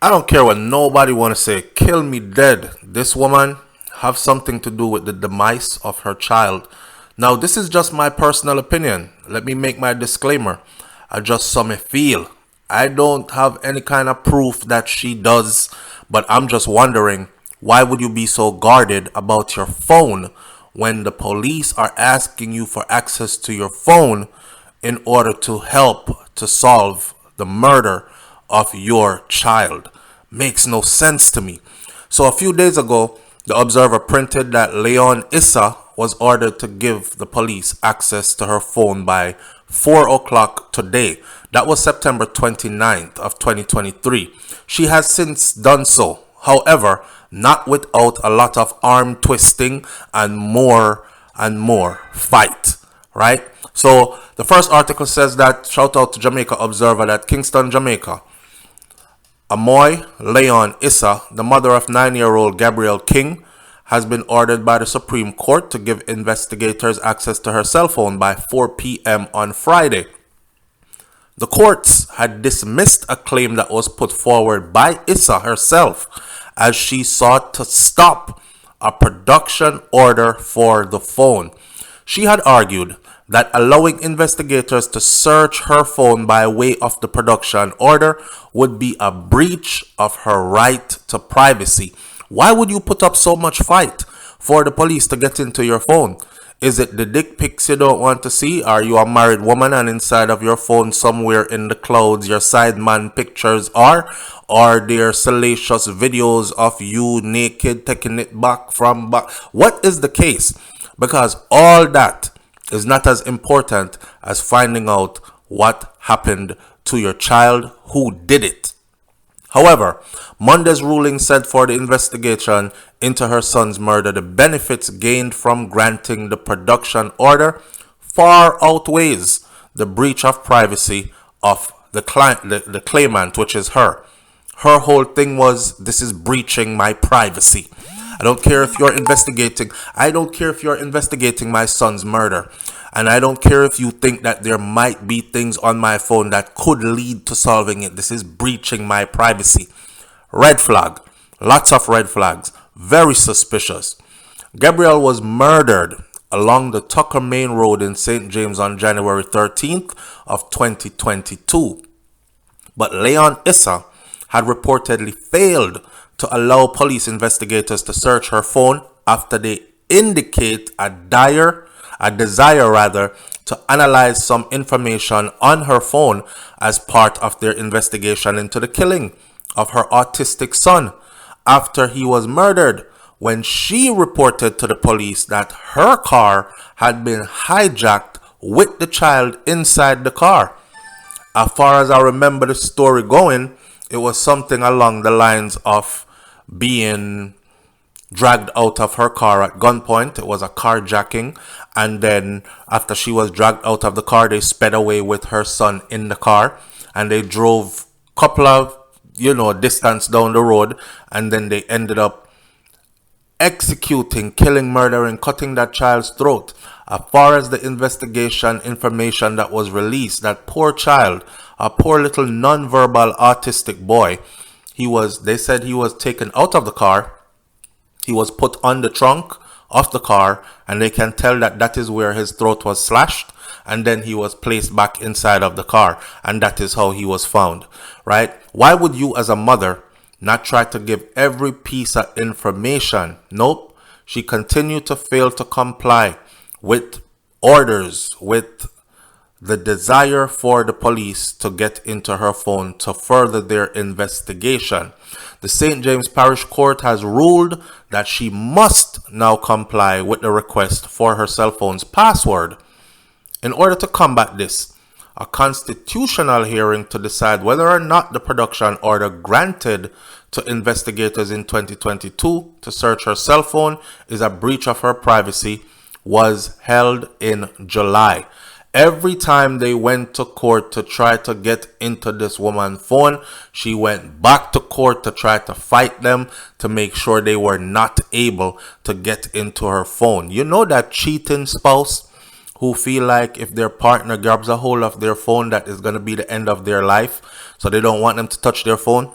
I don't care what nobody want to say. Kill me dead. This woman have something to do with the demise of her child. Now, this is just my personal opinion. Let me make my disclaimer. I just saw me feel. I don't have any kind of proof that she does, but I'm just wondering, why would you be so guarded about your phone when the police are asking you for access to your phone in order to help to solve the murder of your child? Makes no sense to me. So a few days ago, the Observer printed that Leon Issa was ordered to give the police access to her phone by 4 o'clock today. That was September 29th of 2023. She has since done so. However, not without a lot of arm twisting and more fight, right? So the first article says that, shout out to Jamaica Observer, that Kingston, Jamaica, Amoi Leon Issa, the mother of 9-year-old Gabriel King, has been ordered by the Supreme Court to give investigators access to her cell phone by 4 p.m. on Friday. The courts had dismissed a claim that was put forward by Issa herself as she sought to stop a production order for the phone. She had argued that allowing investigators to search her phone by way of the production order would be a breach of her right to privacy. Why would you put up so much fight for the police to get into your phone? Is it the dick pics you don't want to see? Are you a married woman and inside of your phone somewhere in the clouds your side man pictures are? Are there salacious videos of you naked taking it back from back? What is the case? Because all that is not as important as finding out what happened to your child who did it. However, Monday's ruling said for the investigation into her son's murder, the benefits gained from granting the production order far outweighs the breach of privacy of the claimant, which is her. Her whole thing was, this is breaching my privacy. I don't care if you're investigating. I don't care if you're investigating my son's murder. And I don't care if you think that there might be things on my phone that could lead to solving it. This is breaching my privacy. Red flag. Lots of red flags. Very suspicious. Gabriel was murdered along the Tucker Main Road in St. James on January 13th of 2022. But Leon Issa had reportedly failed to allow police investigators to search her phone after they indicate a desire to analyze some information on her phone as part of their investigation into the killing of her autistic son after he was murdered, when she reported to the police that her car had been hijacked with the child inside the car. As far as I remember the story going, it was something along the lines of being dragged out of her car at gunpoint. It was a carjacking. And then after she was dragged out of the car, they sped away with her son in the car. And they drove a couple of, distance down the road. And then they ended up executing, killing, murdering, cutting that child's throat. As far as the investigation information that was released, that poor child, a poor little non-verbal autistic boy, they said he was taken out of the car. He was put on the trunk of the car, and they can tell that that is where his throat was slashed, and then he was placed back inside of the car, and that is how he was found, right? Why would you as a mother not try to give every piece of information? Nope. She continued to fail to comply with orders, with the desire for the police to get into her phone to further their investigation. The St. James Parish Court has ruled that she must now comply with the request for her cell phone's password. In order to combat this, a constitutional hearing to decide whether or not the production order granted to investigators in 2022 to search her cell phone is a breach of her privacy was held in July. Every time they went to court to try to get into this woman's phone, she went back to court to try to fight them to make sure they were not able to get into her phone. You know that cheating spouse who feel like if their partner grabs a hold of their phone, that is going to be the end of their life, so they don't want them to touch their phone?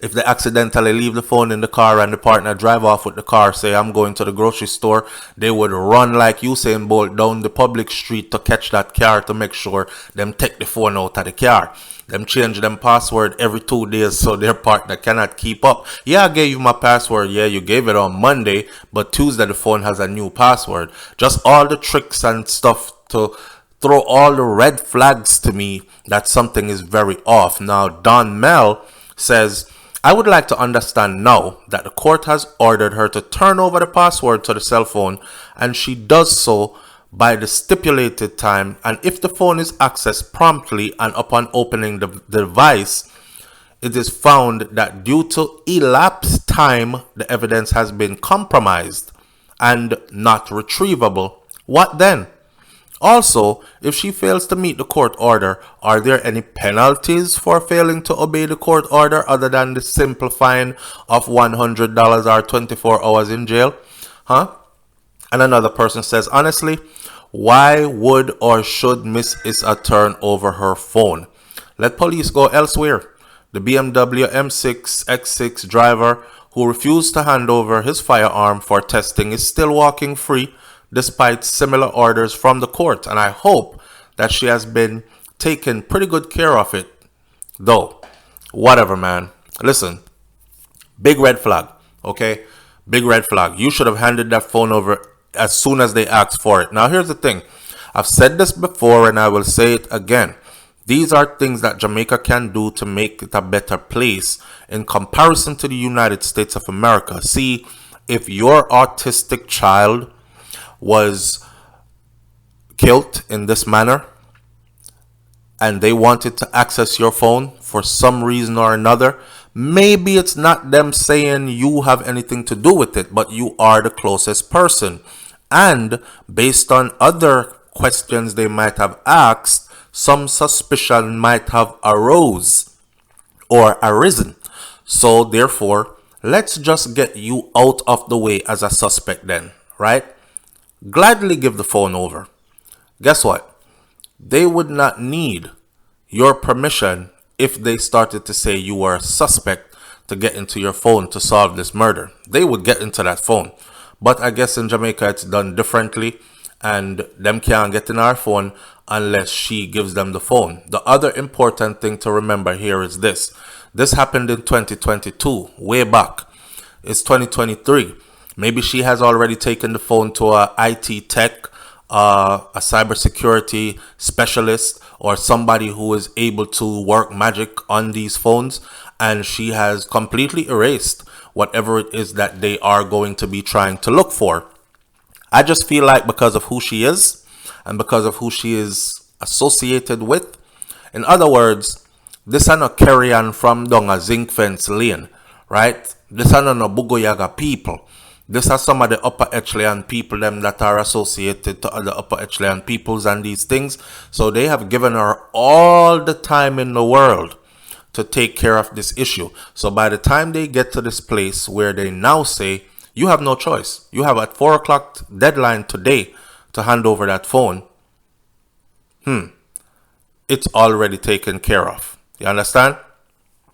If they accidentally leave the phone in the car and the partner drive off with the car, say I'm going to the grocery store, they would run like Usain Bolt down the public street to catch that car to make sure them take the phone out of the car. Them change them password every 2 days so their partner cannot keep up. Yeah, I gave you my password. Yeah, you gave it on Monday, but Tuesday the phone has a new password. Just all the tricks and stuff to throw all the red flags to me that something is very off. Now, Don Mel says, I would like to understand now that the court has ordered her to turn over the password to the cell phone, and she does so by the stipulated time, and if the phone is accessed promptly and upon opening the device, it is found that due to elapsed time, the evidence has been compromised and not retrievable. What then? Also, if she fails to meet the court order, are there any penalties for failing to obey the court order other than the simple fine of $100 or 24 hours in jail? Huh? And another person says, honestly, why would or should Miss Issa turn over her phone? Let police go elsewhere. The BMW M6 X6 driver who refused to hand over his firearm for testing is still walking free despite similar orders from the court, and I hope that she has been taken pretty good care of it. Though, whatever, man. Listen, big red flag, okay? Big red flag. You should have handed that phone over as soon as they asked for it. Now, here's the thing. I've said this before and I will say it again. These are things that Jamaica can do to make it a better place in comparison to the United States of America. See, if your autistic child was killed in this manner and they wanted to access your phone for some reason or another, maybe it's not them saying you have anything to do with it, but you are the closest person. And based on other questions they might have asked, some suspicion might have arisen. So therefore, let's just get you out of the way as a suspect then, right? Gladly give the phone over. Guess what? They would not need your permission if they started to say you were a suspect to get into your phone to solve this murder. They would get into that phone. But I guess in Jamaica it's done differently, and them can't get in our phone unless she gives them the phone. The other important thing to remember here is this. This happened in 2022, way back. It's 2023. Maybe she has already taken the phone to a IT tech, a cybersecurity specialist, or somebody who is able to work magic on these phones, and she has completely erased whatever it is that they are going to be trying to look for. I just feel like because of who she is and because of who she is associated with, in other words, this is not carry on from down a zinc fence lane, right? This is not no Bugoyaga people. This are some of the upper echelon people them that are associated to other upper echelon peoples and these things. So they have given her all the time in the world to take care of this issue. So by the time they get to this place where they now say, you have no choice. You have a 4 o'clock deadline today to hand over that phone. It's already taken care of. You understand?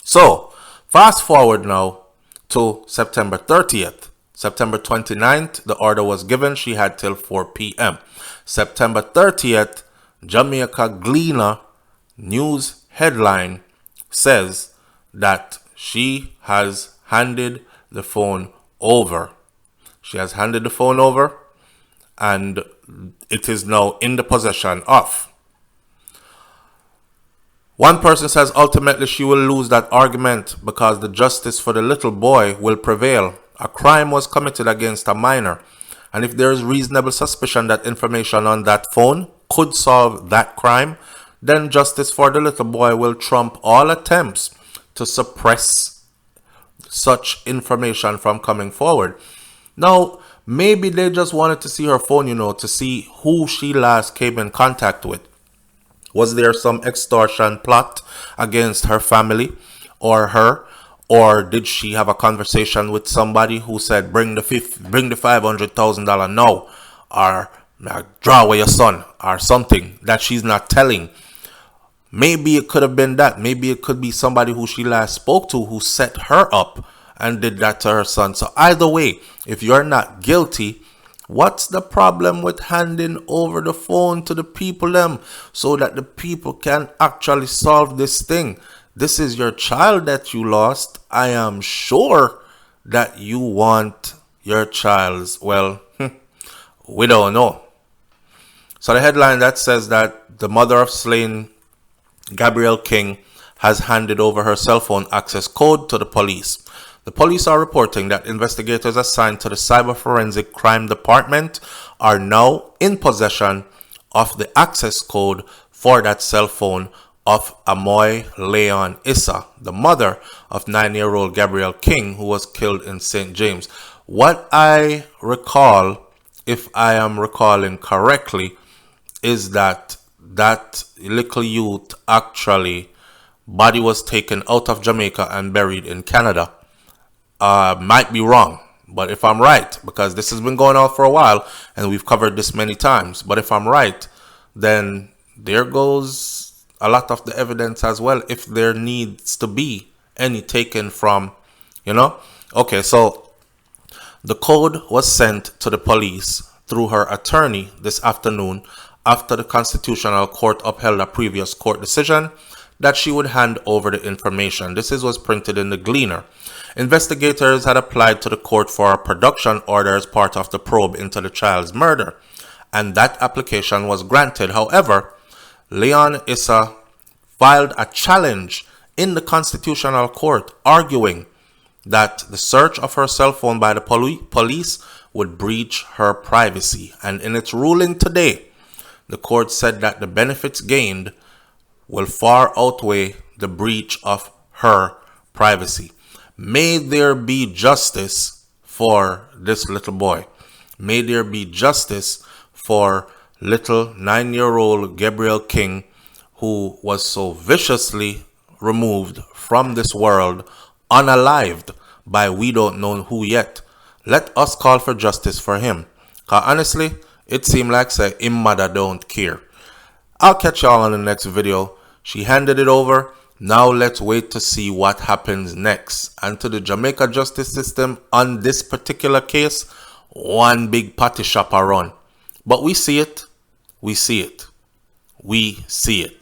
So fast forward now to September 30th. September 29th, the order was given. She had till 4 p.m. September 30th, Jamaica Gleaner news headline says that she has handed the phone over. She has handed the phone over and it is now in the possession of. One person says ultimately she will lose that argument because the justice for the little boy will prevail. A crime was committed against a minor, and if there is reasonable suspicion that information on that phone could solve that crime, then justice for the little boy will trump all attempts to suppress such information from coming forward. Now, maybe they just wanted to see her phone, to see who she last came in contact with. Was there some extortion plot against her family or her? Or did she have a conversation with somebody who said, bring the $500,000 now, or draw away your son, or something that she's not telling? Maybe it could have been that. Maybe it could be somebody who she last spoke to who set her up and did that to her son. So either way, if you're not guilty, what's the problem with handing over the phone to the people them so that the people can actually solve this thing? This is your child that you lost. I am sure that you want your child's, well, we don't know. So the headline that says that the mother of slain Gabriel King has handed over her cell phone access code to the police. The police are reporting that investigators assigned to the Cyber Forensic Crime Department are now in possession of the access code for that cell phone of Amoi Leon Issa, the mother of 9-year-old Gabriel King, who was killed in St. James. What I recall, if I am recalling correctly, is that little youth actually body was taken out of Jamaica and buried in Canada. Might be wrong, but if I'm right, because this has been going on for a while and we've covered this many times, but if I'm right, then there goes a lot of the evidence as well, if there needs to be any taken from, Okay, so the code was sent to the police through her attorney this afternoon after the Constitutional Court upheld a previous court decision that she would hand over the information. This was printed in the Gleaner. Investigators had applied to the court for a production order as part of the probe into the child's murder, and that application was granted. However, Leon Issa filed a challenge in the Constitutional Court, arguing that the search of her cell phone by the police would breach her privacy. And in its ruling today, the court said that the benefits gained will far outweigh the breach of her privacy. May there be justice for this little boy. May there be justice for little 9-year-old Gabriel King, who was so viciously removed from this world, unalived by we don't know who yet. Let us call for justice for him. Cause honestly, it seemed like say him mother don't care. I'll catch y'all on the next video. She handed it over. Now let's wait to see what happens next. And to the Jamaica justice system on this particular case, one big patty shop run. But we see it. We see it. We see it.